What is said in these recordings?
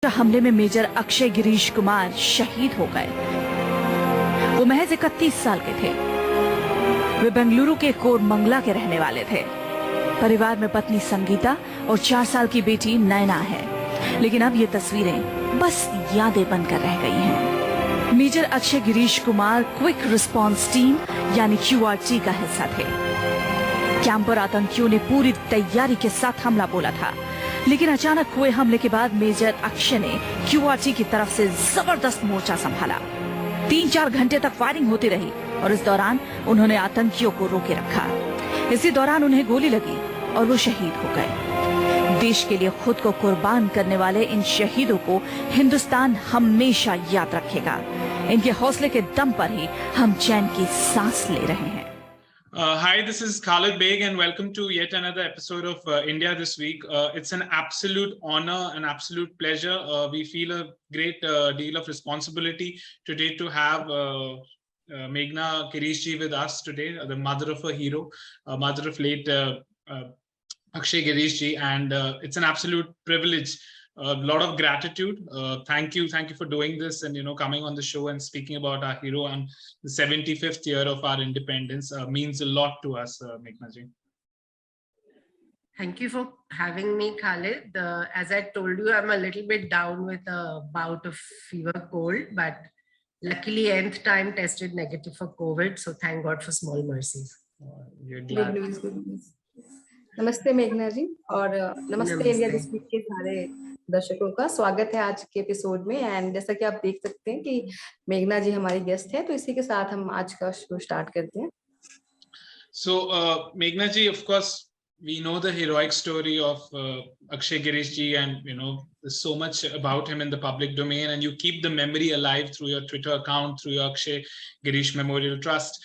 का हमले में मेजर अक्षय गिरीश कुमार शहीद हो गए। वो महज 31 साल के थे। वे बेंगलुरु के कोरमंगला के रहने वाले थे। परिवार में पत्नी संगीता और 4 साल की बेटी नैना है, लेकिन अब ये तस्वीरें बस यादें बनकर रह गई हैं। Major Akshay Girish Kumar quick response team यानी QRT का हिस्सा थे। कैंप पर आतंकियों ने पूरी तैयारी के साथ हमला बोला था, लेकिन अचानक हुए हमले के बाद मेजर अक्षय ने QRT की तरफ से जबरदस्त मोर्चा संभाला। 3-4 घंटे तक फायरिंग होती रही और इस दौरान उन्होंने आतंकियों को रोके रखा। इसी दौरान उन्हें गोली लगी और वो शहीद हो गए। देश के लिए खुद को कुर्बान करने वाले इन शहीदों को हिंदुस्तान हमेशा याद रखेगा। इनके हौसले के दम पर ही हम चैन की सांस ले रहे हैं। Hi, this is Khalid Beg and welcome to yet another episode of India This Week. It's an absolute honor and absolute pleasure. We feel a great deal of responsibility today to have Meghna Girishji with us today, the mother of a hero, mother of late Akshay Girishji, and it's an absolute privilege. A lot of gratitude. Thank you for doing this and coming on the show and speaking about our hero and the 75th year of our independence means a lot to us, Meghna ji. Thank you for having me, Khalid. As I told you, I'm a little bit down with a bout of fever cold, but luckily nth time tested negative for COVID, so thank God for small mercies. Good news. नमस्ते मेघना जी और नमस्ते India this week के सारे दर्शकों का स्वागत है आज के एपिसोड में। एंड जैसा कि आप देख सकते हैं कि मेघना जी हमारी गेस्ट है, तो इसी के साथ हम आज का शो स्टार्ट करते हैं। So Meghna ji, of course we know the heroic story of Akshay Girish ji, and there's so much about him in the public domain, and you keep the memory alive through your Twitter account, through your Akshay Girish Memorial Trust.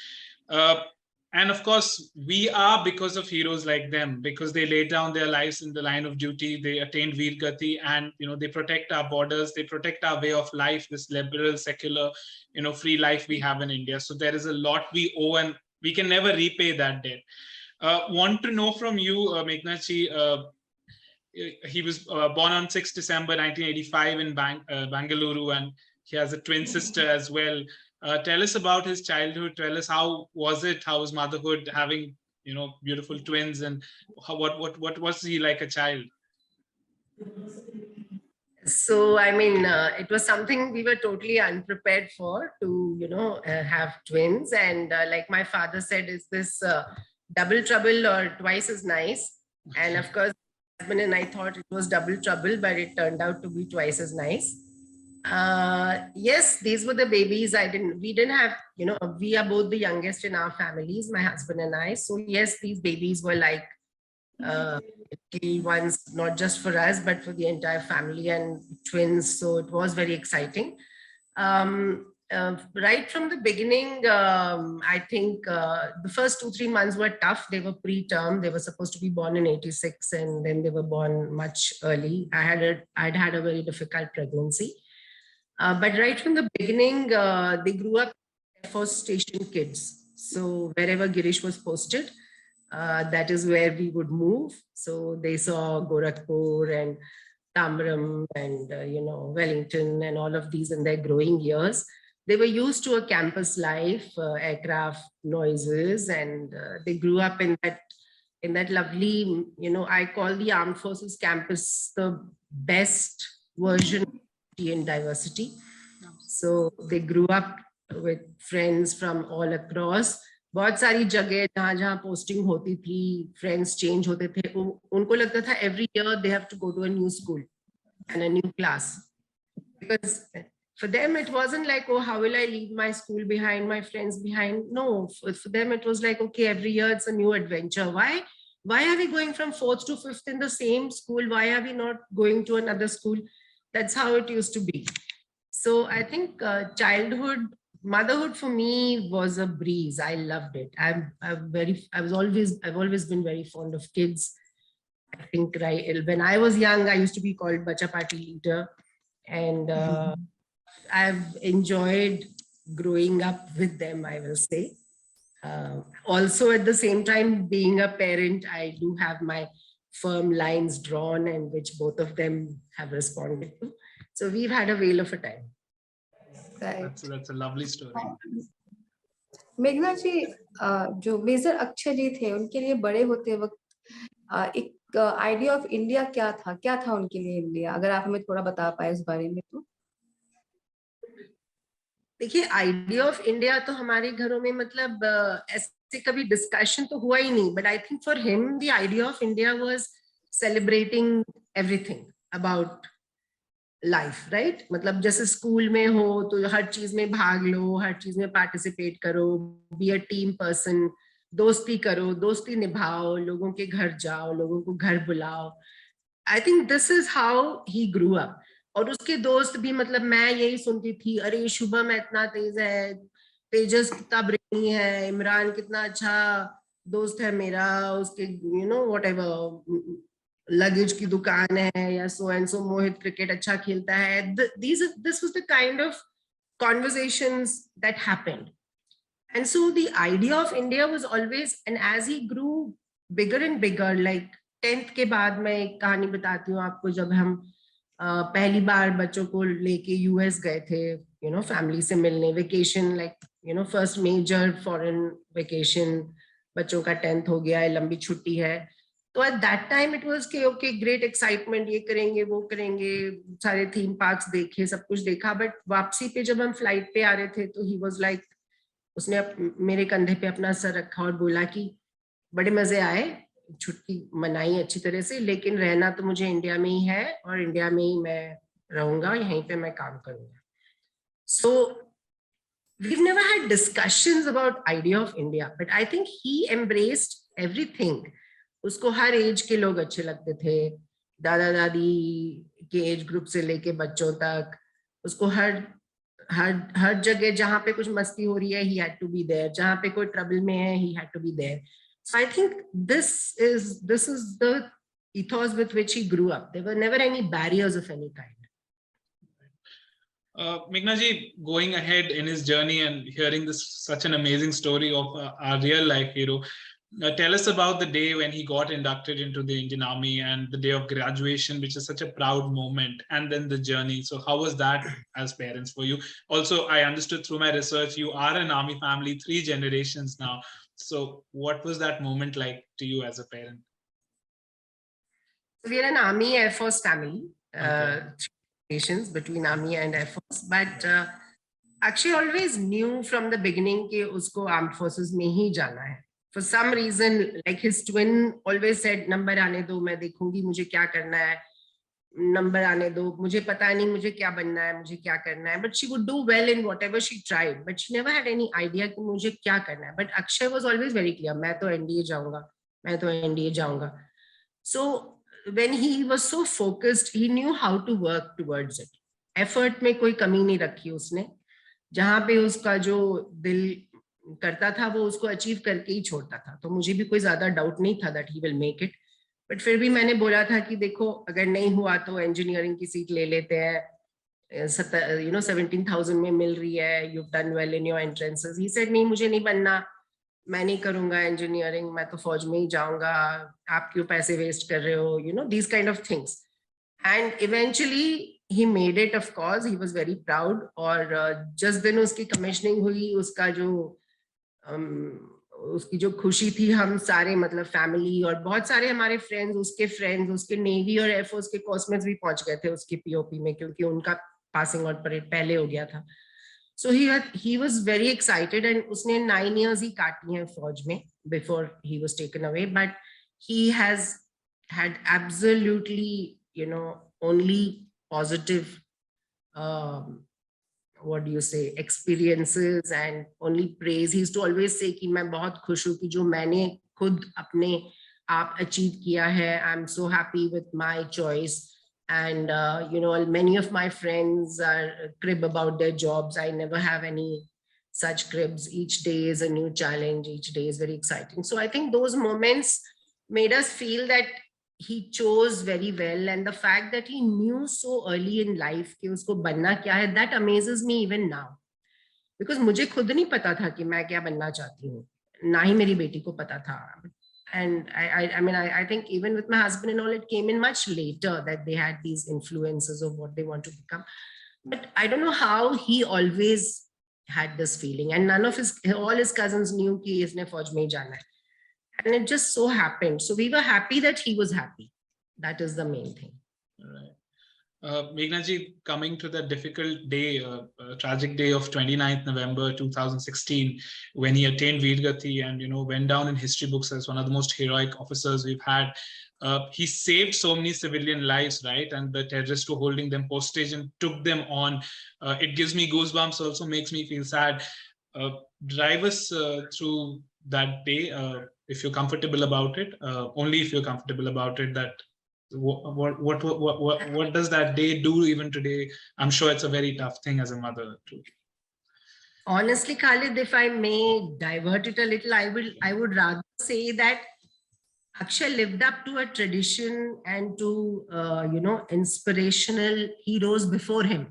And of course, we are because of heroes like them, because they laid down their lives in the line of duty. They attained Veergati, and they protect our borders. They protect our way of life, this liberal, secular, free life we have in India. So there is a lot we owe, and we can never repay that debt. Want to know from you, Meghna ji. He was born on 6 December 1985 in Bengaluru, and he has a twin sister as well. Tell us about his childhood. Tell us how was it? How was motherhood, having beautiful twins, and what was he like a child? So I mean, it was something we were totally unprepared for, to have twins, and like my father said, is this double trouble or twice as nice? And of course, my husband and I thought it was double trouble, but it turned out to be twice as nice. Yes, these were the babies. We didn't have, we are both the youngest in our families, my husband and I. So yes, these babies were like ones, not just for us, but for the entire family, and twins. So it was very exciting. Right from the beginning, I think the first 2-3 months were tough. They were preterm. They were supposed to be born in 86, and then they were born much early. I'd had a very difficult pregnancy. But right from the beginning, they grew up Air Force Station kids. So wherever Girish was posted, that is where we would move. So they saw Gorakhpur and Tamram and, Wellington and all of these in their growing years. They were used to a campus life, aircraft noises, and they grew up in that lovely, I call the Armed Forces campus the best version and diversity. So they grew up with friends from all across. बहुत सारी जगह जहाँ posting होती थी, friends change होते थे, उनको लगता था every year they have to go to a new school and a new class, because for them it wasn't like, oh, how will I leave my school behind, my friends behind? No, for them it was like, okay, every year it's a new adventure. Why are we going from 4th to 5th in the same school? Why are we not going to another school? That's how it used to be. So I think motherhood for me was a breeze. I loved it. I've always been very fond of kids. I think when I was young, I used to be called Bacha Party leader, and I've enjoyed growing up with them, I will say. Also, at the same time, being a parent, I do have my firm lines drawn, and which both of them have responded to. So we've had a whale of a time. Right. That's a lovely story. मेघना जी, जो major Akshay जी थे, उनके लिए बड़े होते वक्त एक idea of India क्या था उनके लिए इंडिया, अगर आप हमें थोड़ा बता पाए इस बारे में तो। देखिए, आइडिया ऑफ इंडिया तो हमारे घरों में मतलब ऐसे कभी डिस्कशन तो हुआ ही नहीं, but I think for him the idea of India was celebrating everything about life, right? मतलब जैसे स्कूल में हो तो हर चीज में भाग लो, हर चीज में पार्टिसिपेट करो, बी अ टीम पर्सन, दोस्ती करो, दोस्ती निभाओ, लोगों के घर जाओ, लोगों को घर बुलाओ। I think this is how he grew up. और उसके दोस्त भी, मतलब मैं यही सुनती थी, अरे शुभम इतना तेज है, तेजस कितना ब्रेनी है, इमरान कितना अच्छा दोस्त है मेरा, उसके व्हाट एवर लगेज की दुकान है, या so and so Mohit cricket अच्छा खेलता है। This was the kind of conversations that happened. And so the idea of India was always, and as he grew bigger and bigger, like 10th के बाद मैं एक कहानी बताती हूँ आपको, जब हम पहली बार बच्चों को लेके यूएस गए थे, फैमिली से मिलने, vacation, like first major foreign vacation, बच्चों का 10th हो गया है, लंबी छुट्टी है। तो at that time it was के ओके, ग्रेट एक्साइटमेंट, ये करेंगे वो करेंगे, सारे थीम पार्क्स देखे, सब कुछ देखा। बट वापसी पे जब हम फ्लाइट पे आ रहे थे तो ही वाज लाइक, उसने मेरे कंधे पे अपना सर रखा और बोला कि बड़े मजे आए, छुट्टी मनाई अच्छी तरह से, लेकिन रहना तो मुझे इंडिया में ही है और इंडिया में ही मैं रहूंगा, यहीं पे मैं काम करूंगा। सो we've never had discussions about idea of India, but I think he embraced everything. उसको हर एज के लोग अच्छे लगते थे, दादा दादी के एज ग्रुप से लेके बच्चों तक। उसको हर हर हर जगह जहां पे कुछ मस्ती हो रही है, he had to be there, जहां पे कोई ट्रबल में है, he had to be there. So I think this is the ethos with which he grew up. There were never any barriers of any kind. Meghna ji, going ahead in his journey and hearing this such an amazing story of our real life hero, tell us about the day when he got inducted into the Indian Army and the day of graduation, which is such a proud moment, and then the journey. So how was that as parents for you? Also, I understood through my research, you are an Army family, 3 generations now. So what was that moment like to you as a parent? We are an Army Air Force family, Okay. generations between Army and Air Force, but Akshay always knew from the beginning कि उसको Armed Forces में ही जाना है. For some reason, like his twin always said, number आने दो, मैं देखूंगी मुझे क्या करना है, नंबर आने दो, मुझे पता नहीं मुझे क्या बनना है, मुझे क्या करना है. But she would do well in whatever she tried, but she never had any idea कि मुझे क्या करना है. But Akshay was always very clear, मैं तो NDA जाऊंगा, मैं तो NDA जाऊंगा. So when he was so focused, he knew how to work towards it. Effort में कोई कमी नहीं रखी उसने, जहां पे उसका जो दिल करता था वो उसको अचीव करके ही छोड़ता था. तो मुझे भी कोई ज्यादा डाउट नहीं था that he will make it. But फिर भी मैंने बोला था कि देखो, अगर नहीं हुआ तो इंजीनियरिंग की सीट ले लेते हैं, 17,000 में मिल रही है, you done well in your entrances. He said नहीं, मुझे नहीं बनना, मैं नहीं करूंगा इंजीनियरिंग, मैं तो फौज में ही जाऊंगा, आप क्यों पैसे वेस्ट कर रहे हो, these kind of things. And eventually he made it, of course, he was very proud. और जिस दिन उसकी कमिश्निंग हुई, उसका जो उसकी जो खुशी थी, हम सारे, मतलब फैमिली और बहुत सारे हमारे फ्रेंड्स, उसके नेवी और एयरफोर्स के कॉस्मेट्स भी पहुंच गए थे उसकी पीओपी में, क्योंकि उनका पासिंग आउट परेड पहले हो गया था. So he was very excited, and उसने 9 years ही काटी हैं फौज में before he was taken away. But he has had absolutely, only positive, what do you say, experiences and only praise. He used to always say कि मैं बहुत खुश हूँ कि जो मैंने खुद अपने आप achieve किया है. I'm so happy with my choice. And many of my friends crib about their jobs. I never have any such cribs. Each day is a new challenge. Each day is very exciting. So I think those moments made us feel that he chose very well, and the fact that he knew so early in life कि उसको बनना क्या है, that amazes me even now. Because मुझे खुद नहीं पता था कि मैं क्या बनना चाहती हूँ, ना ही मेरी बेटी को पता था. And I mean, I think even with my husband and all, it came in much later that they had these influences of what they want to become. But I don't know how he always had this feeling, and none of all his cousins knew कि इसने फौज में जाना है. And it just so happened. So we were happy that he was happy. That is the main thing. Right. Meghna ji, coming to the difficult day, tragic day of 29th November 2016, when he attained Veergati and, you know, went down in history books as one of the most heroic officers we've had. He saved so many civilian lives, right? And the terrorists were holding them hostage and took them on. It gives me goosebumps, also makes me feel sad. Drive us through that day, if you're comfortable about it, only if you're comfortable about it, that what does that day do even today? I'm sure it's a very tough thing as a mother too. Honestly, Khalid, if I may divert it a little, I would rather say that Akshay lived up to a tradition and to you know, inspirational heroes before him.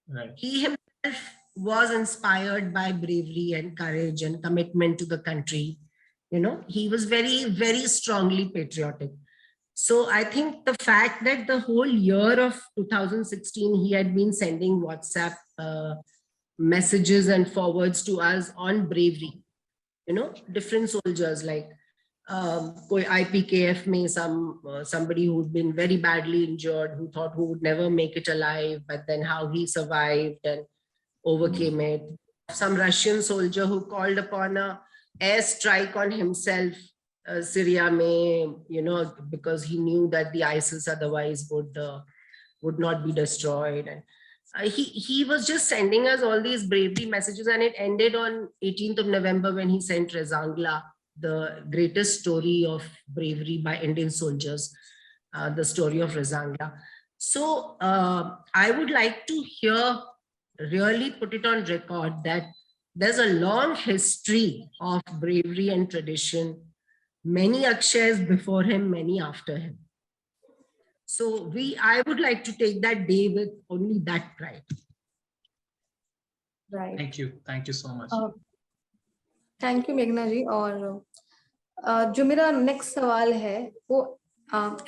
Right. He himself was inspired by bravery and courage and commitment to the country. You know, he was very, very strongly patriotic. So I think the fact that the whole year of 2016, he had been sending WhatsApp messages and forwards to us on bravery, you know, different soldiers, like koi IPKF mein somebody who'd been very badly injured, who thought who would never make it alive, but then how he survived and overcame it. Some Russian soldier who called upon a airstrike on himself, Syria mein, you know, because he knew that the ISIS otherwise would not be destroyed. And he was just sending us all these bravery messages, and it ended on 18th of November when he sent Rezangla, the greatest story of bravery by Indian soldiers, the story of Rezangla. So I would like to really put it on record that there's a long history of bravery and tradition. Many Akshayas before him, many after him. So I would like to take that day with only that pride. Right. Thank you so much. Thank you मेघना जी. और जो मेरा next सवाल है वो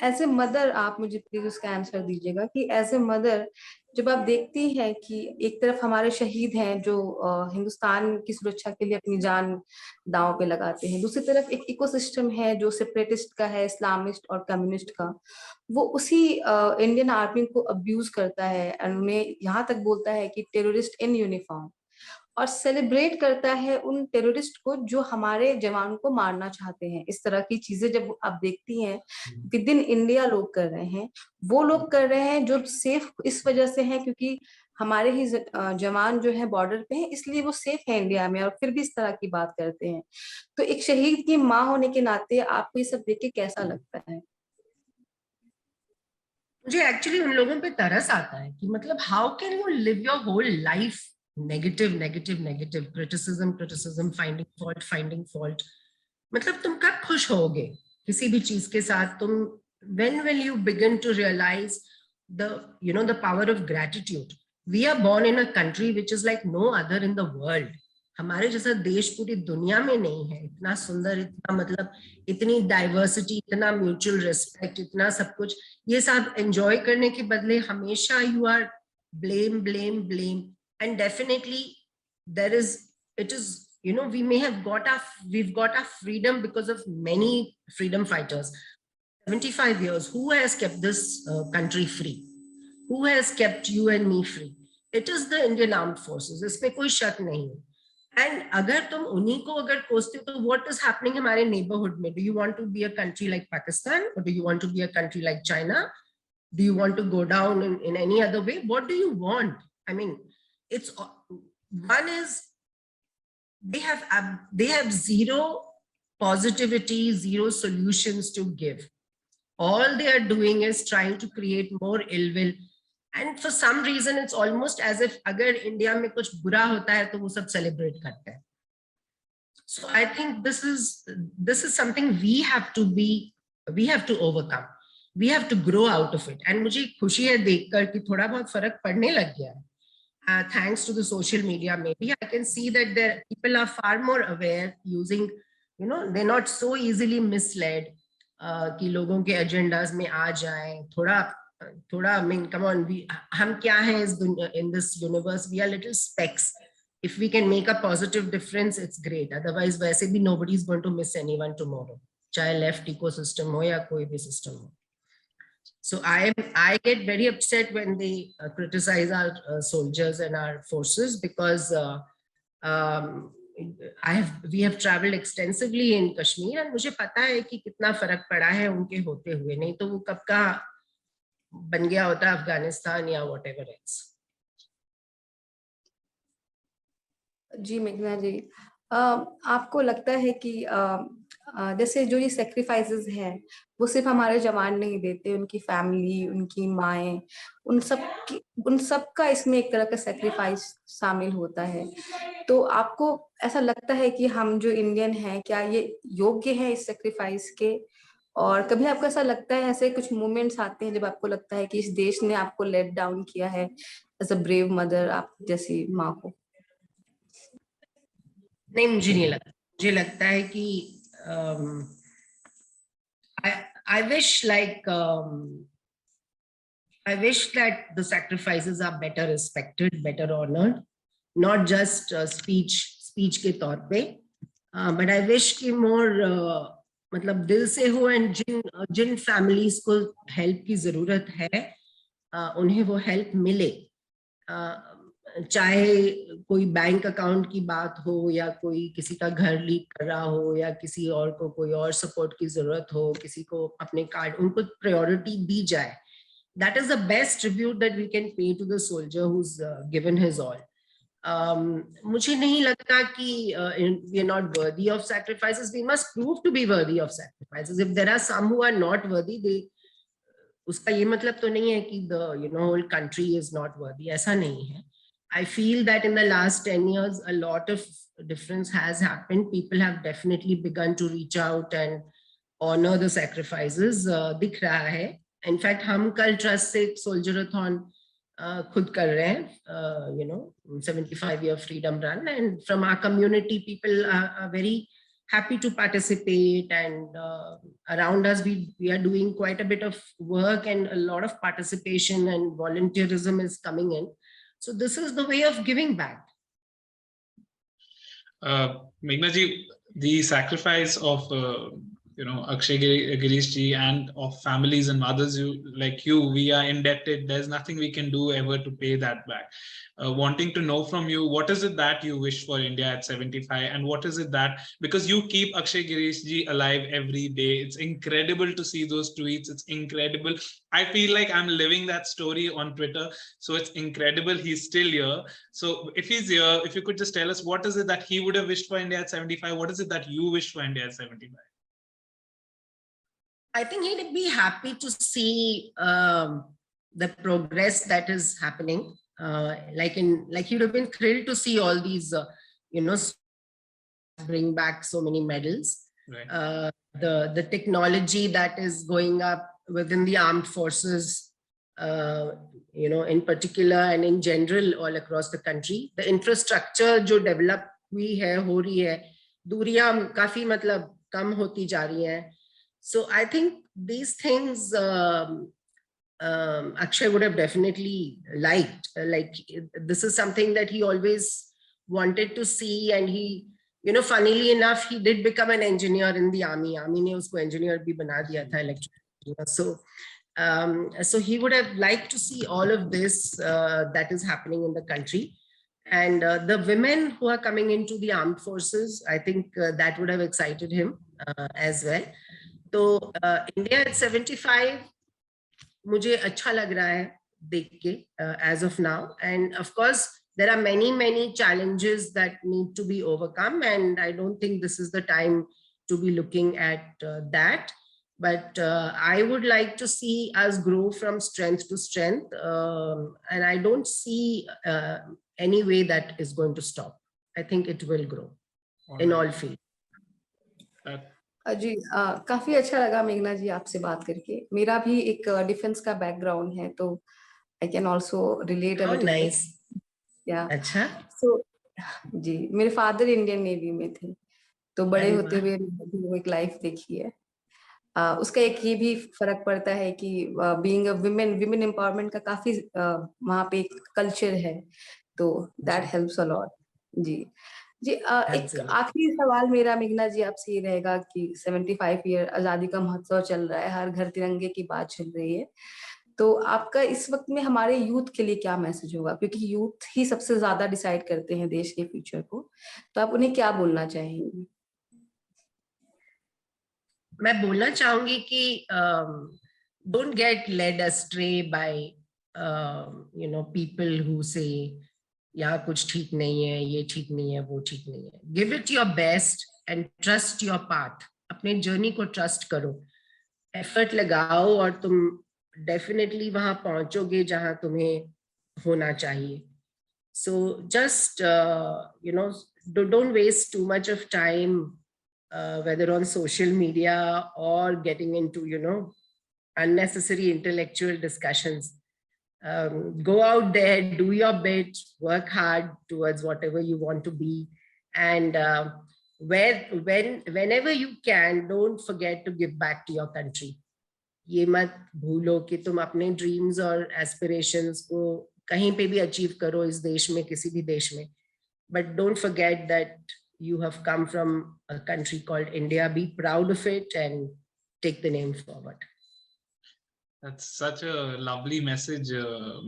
as a mother आप मुझे please उसका आंसर दीजिएगा कि एज ए मदर जब आप देखती हैं कि एक तरफ हमारे शहीद हैं जो हिंदुस्तान की सुरक्षा के लिए अपनी जान दांव पे लगाते हैं, दूसरी तरफ एक इकोसिस्टम है जो सेपरेटिस्ट का है, इस्लामिस्ट और कम्युनिस्ट का, वो उसी इंडियन आर्मी को अब्यूज करता है और उन्हें यहाँ तक बोलता है कि टेररिस्ट इन यूनिफॉर्म, और सेलिब्रेट करता है उन टेररिस्ट को जो हमारे जवान को मारना चाहते हैं. इस तरह की चीजें जब आप देखती हैं विद इन इंडिया लोग कर रहे हैं, वो लोग कर रहे हैं जो सेफ इस वजह से हैं क्योंकि हमारे ही जवान जो है बॉर्डर पे हैं, इसलिए वो सेफ है इंडिया में, और फिर भी इस तरह की बात करते हैं. तो एक शहीद की माँ होने के नाते आपको ये सब देख के कैसा लगता है? मुझे एक्चुअली उन लोगों पे तरस आता है कि मतलब how can you live your whole life negative, criticism, finding fault. मतलब तुम कब खुश होगे किसी भी चीज के साथ? तुम when will you begin to realize the power of gratitude? We are born in a country which is like no other in the world. हमारे जैसा देश पूरी दुनिया में नहीं है. इतना सुंदर, इतना मतलब इतनी डाइवर्सिटी, इतना म्यूचुअल रिस्पेक्ट, इतना सब कुछ. ये सब एंजॉय करने के बदले हमेशा you are blame. And definitely we've got our freedom because of many freedom fighters. 75 years, who has kept this country free? Who has kept you and me free? It is the Indian Armed Forces. इसमें कोई शक नहीं है. And अगर तुम उन्हीं को अगर कोसते हो, तो what is happening हमारे neighborhood में? Do you want to be a country like Pakistan, or do you want to be a country like China? Do you want to go down in any other way? What do you want? I mean, it's one is they have zero positivity, zero solutions to give. All they are doing is trying to create more ill will, and for some reason it's almost as if agar India mein kuch bura hota hai to wo sab celebrate karte hain. So I think this is something we have to overcome. We have to grow out of it. And मुझे खुशी है देखकर कि थोड़ा बहुत फर्क पड़ने लग गया है. Thanks to the social media, maybe I can see that people are far more aware, using they're not so easily misled कि लोगों के एजेंडाज में आ जाएं. थोड़ा I mean, come on, हम क्या हैं in this universe? We are little specks. If we can make a positive difference, it's great. Otherwise, वैसे भी nobody is going to miss anyone tomorrow. चाहे left ecosystem हो या कोई भी system हो. So I get very upset when they criticize our soldiers and our forces, because we have traveled extensively in Kashmir, and मुझे पता है कि कितना फर्क पड़ा है उनके होते हुए. नहीं तो वो कब का बन गया होता अफगानिस्तान या whatever else. जी मेघना जी, आपको लगता है कि जैसे जो ये सेक्रीफाइसेस हैं वो सिर्फ हमारे जवान नहीं देते, उनकी फैमिली, उनकी माएं, उन सब का इसमें एक तरह का सेक्रीफाइस शामिल होता है. तो आपको ऐसा लगता है कि हम जो इंडियन हैं, क्या ये योग्य है इस सेक्रीफाइस के? और कभी आपको ऐसा लगता है, ऐसे कुछ मोमेंट्स आते हैं जब आपको लगता है कि इस देश ने आपको लेट डाउन किया है एज अ ब्रेव मदर, आप जैसी माँ को? नहीं, मुझे नहीं लगता. मुझे लगता है कि I wish that the sacrifices are better respected, better honored, not just speech के तौर पे, but I wish कि more मतलब दिल से हो, and जिन families को help की जरूरत है उन्हें वो help मिले. चाहे कोई बैंक अकाउंट की बात हो, या कोई किसी का घर लीक कर रहा हो, या किसी और को कोई और सपोर्ट की जरूरत हो, किसी को अपने कार्ड, उनको प्रायोरिटी दी जाए. That is the best tribute that we can pay to the soldier who's given his all. मुझे नहीं लगता कि we are not worthy of sacrifices. We must prove to be worthy of sacrifices. If there are some who are not worthy, उसका ये मतलब तो नहीं है कि the whole country is not worthy. ऐसा नहीं है. I feel that in the last 10 years, a lot of difference has happened. People have definitely begun to reach out and honor the sacrifices. दिख रहा है. In fact, हम कल trust से सोल्जराथन खुद कर रहे हैं, 75-year freedom run, and from our community, people are very happy to participate, and around us we are doing quite a bit of work, and a lot of participation and volunteerism is coming in. So this is the way of giving back. Meghna ji, the sacrifice of Akshay Girishji and of families and mothers like you, we are indebted. There's nothing we can do ever to pay that back. Wanting to know from you, what is it that you wish for India at 75, and what is it that, because you keep Akshay Girishji alive every day. It's incredible to see those tweets. It's incredible. I feel like I'm living that story on Twitter. So it's incredible. He's still here. So if he's here, if you could just tell us, what is it that he would have wished for India at 75? What is it that you wish for India at 75? I think he'd be happy to see the progress that is happening. Like he'd have been thrilled to see all these, bring back so many medals. Right. The technology that is going up within the armed forces, in particular and in general all across the country. The infrastructure जो develop हुई है, हो रही है, दूरियां काफी मतलब कम होती जा रही हैं. So I think these things Akshay would have definitely liked. Like this is something that he always wanted to see, and he, funnily enough, he did become an engineer in the army. Army ने उसको engineer भी बना दिया था, electrical. So he would have liked to see all of this that is happening in the country. And the women who are coming into the armed forces, I think that would have excited him as well. So India at 75, मुझे अच्छा लग रहा है देख के as of now. And of course, there are many challenges that need to be overcome. And I don't think this is the time to be looking at that. But I would like to see us grow from strength to strength. And I don't see any way that is going to stop. I think it will grow in all fields. जी काफी अच्छा लगा मेघना जी आपसे बात करके. मेरा भी एक डिफेंस का बैकग्राउंड है, तो I can also relate a little bit. या अच्छा. सो जी, मेरे फादर इंडियन नेवी में थे, तो बड़े अरे होते वाह। हुए वो एक लाइफ देखी है। उसका एक ये भी फर्क पड़ता है कि बीइंग अ विमेन एम्पावरमेंट का काफी वहाँ पे एक कल्चर है, तो दैट हेल्प्स अ लॉट। जी जी, एक Absolutely. आखिरी सवाल मेरा मेघना जी आपसे ये रहेगा कि 75 ईयर आजादी का महोत्सव चल रहा है, हर घर तिरंगे की बात चल रही है, तो आपका इस वक्त में हमारे यूथ के लिए क्या मैसेज होगा, क्योंकि यूथ ही सबसे ज्यादा डिसाइड करते हैं देश के फ्यूचर को, तो आप उन्हें क्या बोलना चाहेंगे? मैं बोलना चाहूंगी कि don't get led astray by people who say यहाँ कुछ ठीक नहीं है, ये ठीक नहीं है, वो ठीक नहीं है. Give it your best and trust your path. अपने जर्नी को ट्रस्ट करो, एफर्ट लगाओ और तुम डेफिनेटली वहां पहुंचोगे जहां तुम्हें होना चाहिए. So just don't waste too much of time whether on social media or getting into unnecessary intellectual discussions. Go out there, do your bit, work hard towards whatever you want to be, and whenever you can, don't forget to give back to your country. ये मत भूलो कि तुम अपने dreams और aspirations को कहीं पे भी अचीव करो इस देश में, किसी भी देश में, but don't forget that you have come from a country called India. Be proud of it and take the name forward. That's such a lovely message,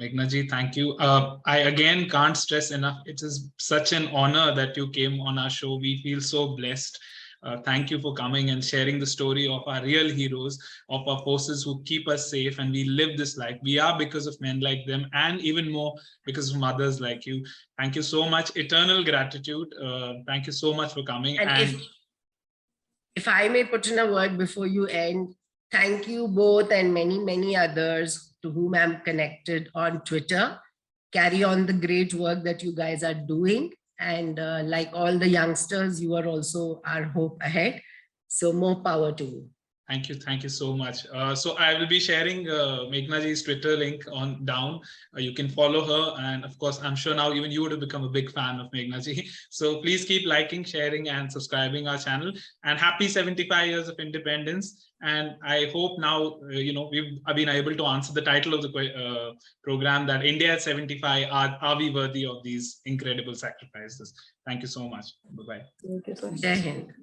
Meghna ji. Thank you. I again can't stress enough. It is such an honor that you came on our show. We feel so blessed. Thank you for coming and sharing the story of our real heroes, of our forces who keep us safe, and we live this life. We are because of men like them, and even more because of mothers like you. Thank you so much. Eternal gratitude. Thank you so much for coming. And if I may put in a word before you end, thank you both and many others to whom I'm connected on Twitter. Carry on the great work that you guys are doing. And like all the youngsters, you are also our hope ahead. So more power to you. Thank you so much. So I will be sharing Meghna ji's Twitter link on down. You can follow her, and of course, I'm sure now even you would have become a big fan of Meghna ji. So please keep liking, sharing, and subscribing our channel. And happy 75 years of independence. And I hope now we've been able to answer the title of the program, that India at 75, are we worthy of these incredible sacrifices? Thank you so much. Bye bye. Thank you so much. Jai Hind.